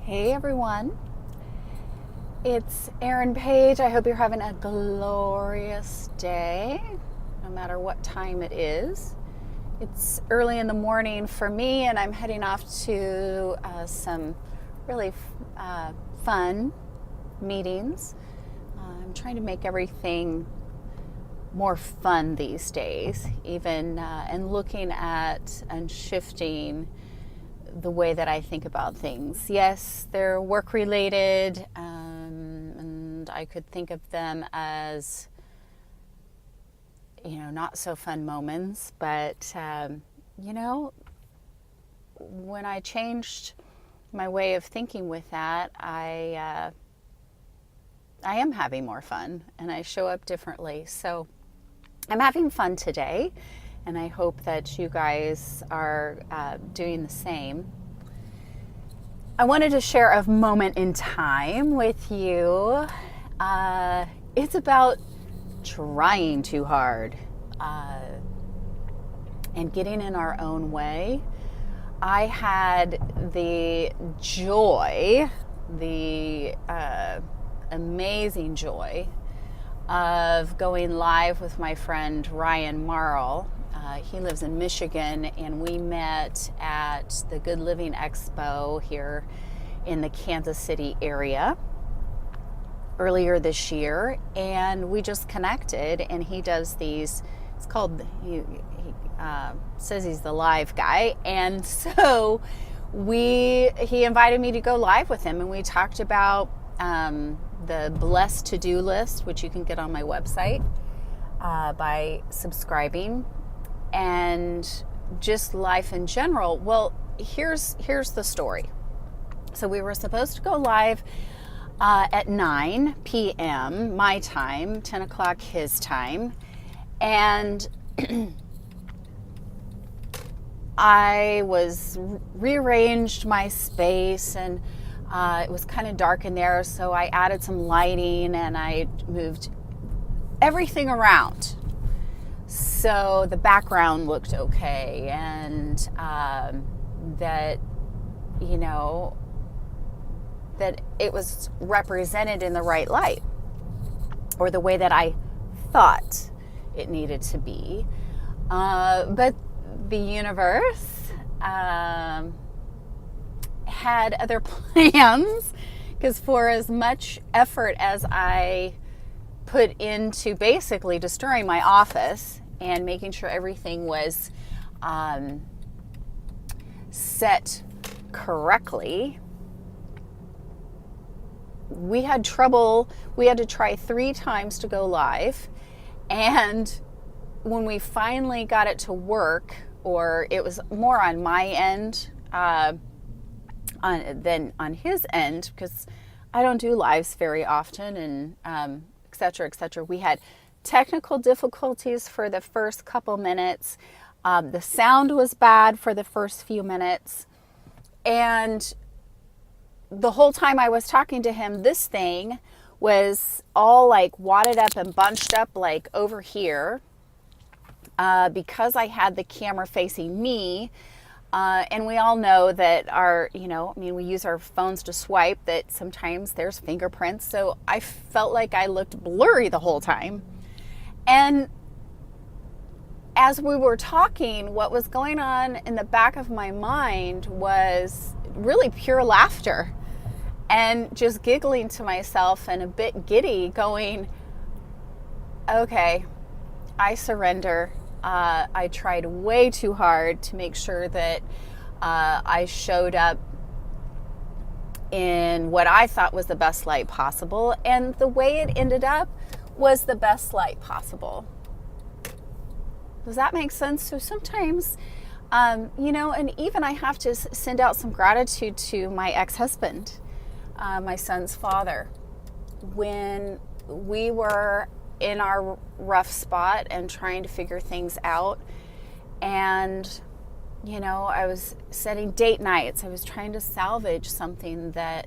Hey everyone, it's Erin Paige. I hope you're having a glorious day, no matter what time it is. It's early in the morning for me, and I'm heading off to some really fun meetings. I'm trying to make everything more fun these days, even and looking at and shifting the way that I think about things. Yes, they're work related, and I could think of them as, not so fun moments, but, when I changed my way of thinking with that, I am having more fun and I show up differently. So I'm having fun today, and I hope that you guys are doing the same. I wanted to share a moment in time with you. It's about trying too hard and getting in our own way. I had the joy, the amazing joy of going live with my friend Ryan Marl. He lives in Michigan, and we met at the Good Living Expo here in the Kansas City area earlier this year, and we just connected. And he does these, it's called, he says he's the live guy, and so he invited me to go live with him, and we talked about the Blessed to-do list, which you can get on my website by subscribing, and just life in general. Well, here's the story. So we were supposed to go live at 9 p.m. my time, 10 o'clock his time, and I was rearranged my space, and it was kind of dark in there, so I added some lighting and I moved everything around so the background looked okay, and that that it was represented in the right light, or the way that I thought it needed to be. But the universe had other plans, because for as much effort as I put into basically destroying my office and making sure everything was set correctly, we had trouble. We had to try 3 times to go live, and when we finally got it to work, or it was more on my end than on his end, because I don't do lives very often, and et cetera, et cetera. We had technical difficulties for the first couple minutes. The sound was bad for the first few minutes, and the whole time I was talking to him, this thing was all like wadded up and bunched up like over here, because I had the camera facing me. And we all know that we use our phones to swipe, that sometimes there's fingerprints. So I felt like I looked blurry the whole time. And as we were talking, what was going on in the back of my mind was really pure laughter, and just giggling to myself and a bit giddy, going, okay, I surrender. I tried way too hard to make sure that I showed up in what I thought was the best light possible, and the way it ended up was the best light possible. Does that make sense? So sometimes, and even I have to send out some gratitude to my ex-husband, my son's father. When we were in our rough spot and trying to figure things out, and I was setting date nights, I was trying to salvage something that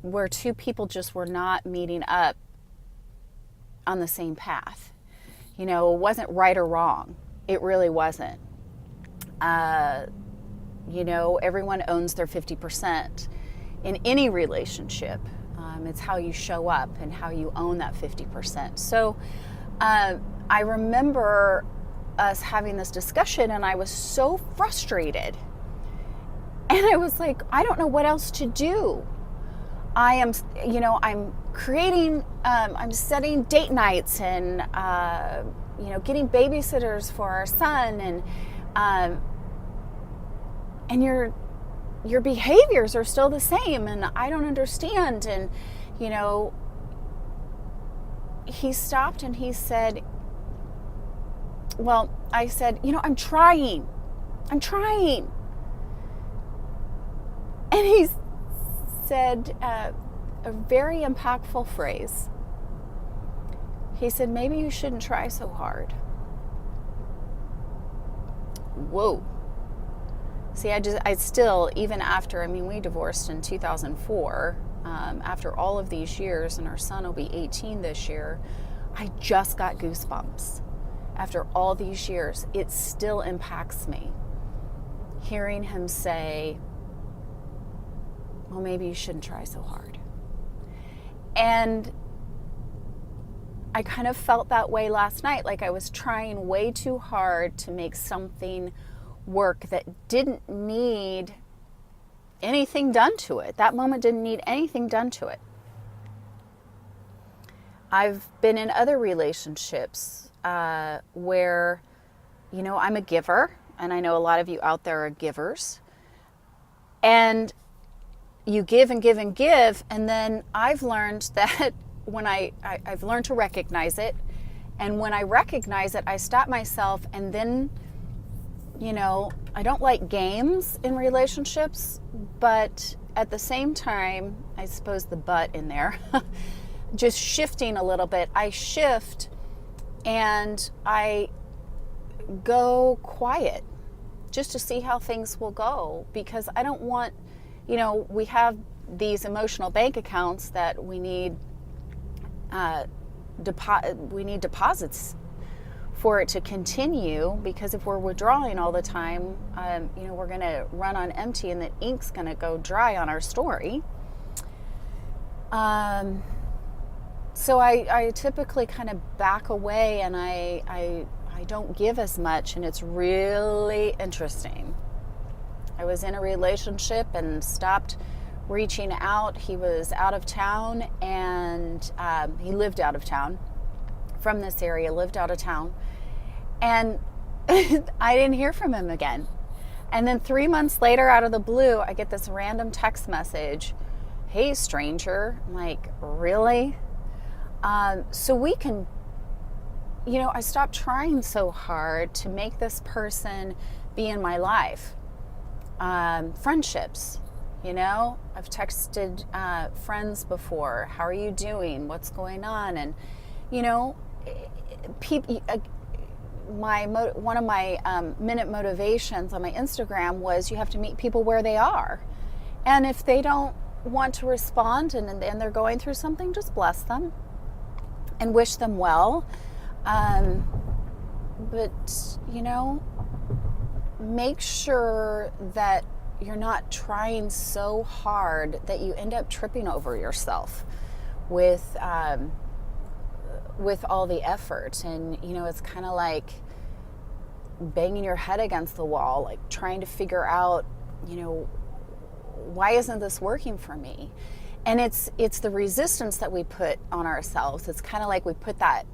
where 2 people just were not meeting up on the same path. It wasn't right or wrong. It really wasn't. everyone owns their 50% in any relationship. It's how you show up and how you own that 50%. So I remember us having this discussion, and I was so frustrated. And I was like, I don't know what else to do. I'm creating, I'm setting date nights and, getting babysitters for our son, and your behaviors are still the same, and I don't understand. And, he stopped and he said, well, I said, I'm trying. And he said a very impactful phrase. He said, maybe you shouldn't try so hard. Whoa. See, I still, even after, we divorced in 2004, after all of these years, and our son will be 18 this year, I just got goosebumps. After all these years, it still impacts me. Hearing him say, well, maybe you shouldn't try so hard. And I kind of felt that way last night, like I was trying way too hard to make something work that didn't need anything done to it. That moment didn't need anything done to it. I've been in other relationships where, I'm a giver, and I know a lot of you out there are givers. And you give and give and give, and then I've learned that when I've learned to recognize it, and when I recognize it, I stop myself, and then, I don't like games in relationships, but at the same time, I suppose the but in there, just shifting a little bit, I shift and I go quiet just to see how things will go, because I don't want, we have these emotional bank accounts that we need deposits for it to continue, because if we're withdrawing all the time, we're going to run on empty, and the ink's going to go dry on our story. So I typically kind of back away, and I don't give as much, and it's really interesting. I was in a relationship and stopped reaching out. He was out of town, and he lived out of town from this area, lived out of town. And I didn't hear from him again. And then 3 months later, out of the blue, I get this random text message. Hey, stranger. I'm like, really? So we can, I stopped trying so hard to make this person be in my life. Friendships, I've texted friends before. How are you doing? What's going on? And, people, one of my minute motivations on my Instagram was you have to meet people where they are. And if they don't want to respond and they're going through something, just bless them and wish them well. But, make sure that you're not trying so hard that you end up tripping over yourself with all the effort. And, it's kind of like banging your head against the wall, like trying to figure out, why isn't this working for me? And it's the resistance that we put on ourselves. It's kind of like we put that,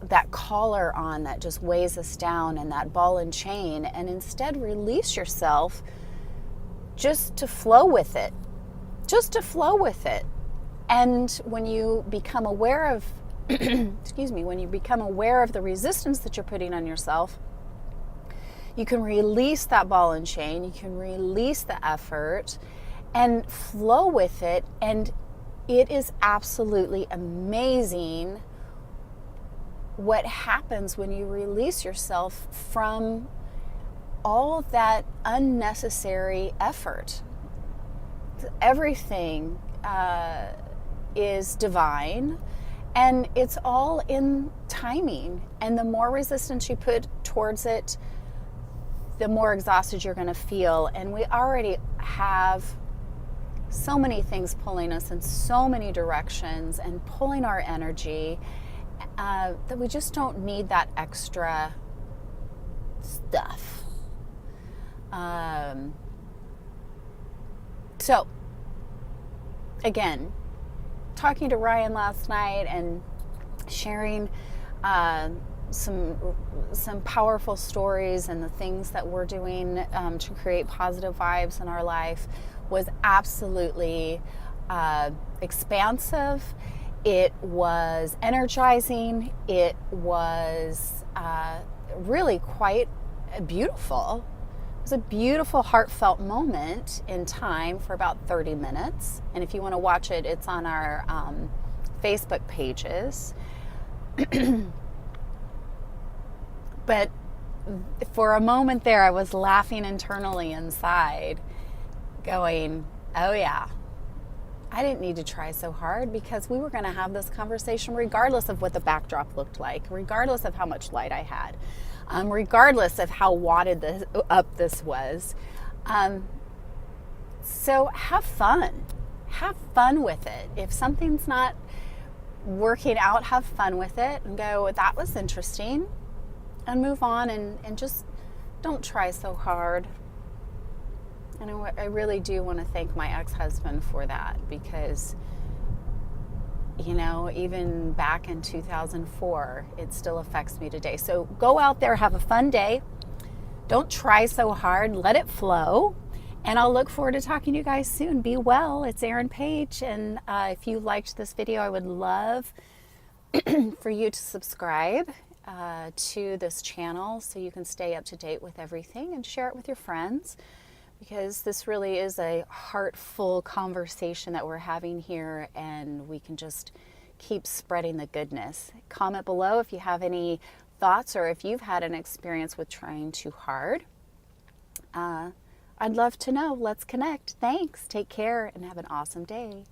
that collar on that just weighs us down, and that ball and chain, and instead release yourself just to flow with it. And when you become aware of, when you become aware of the resistance that you're putting on yourself, you can release that ball and chain, you can release the effort and flow with it. And it is absolutely amazing what happens when you release yourself from all that unnecessary effort. Everything is divine, and it's all in timing. And the more resistance you put towards it, the more exhausted you're going to feel. And we already have so many things pulling us in so many directions and pulling our energy, that we just don't need that extra stuff. So again, talking to Ryan last night and sharing some powerful stories and the things that we're doing to create positive vibes in our life was absolutely expansive. It was energizing. It was really quite beautiful. It was a beautiful, heartfelt moment in time for about 30 minutes. And if you want to watch it, it's on our Facebook pages. But for a moment there, I was laughing internally inside, going, oh yeah, I didn't need to try so hard, because we were going to have this conversation regardless of what the backdrop looked like, regardless of how much light I had, regardless of how wadded up this was. So have fun. Have fun with it. If something's not working out, have fun with it and go, that was interesting, and move on, and just don't try so hard. And I really do want to thank my ex-husband for that, because, you know, even back in 2004, it still affects me today. So go out there, have a fun day. Don't try so hard. Let it flow. And I'll look forward to talking to you guys soon. Be well. It's Erin Paige. And if you liked this video, I would love for you to subscribe to this channel so you can stay up to date with everything, and share it with your friends, because this really is a heartful conversation that we're having here, and we can just keep spreading the goodness. Comment below if you have any thoughts, or if you've had an experience with trying too hard. I'd love to know. Let's connect. Thanks. Take care and have an awesome day.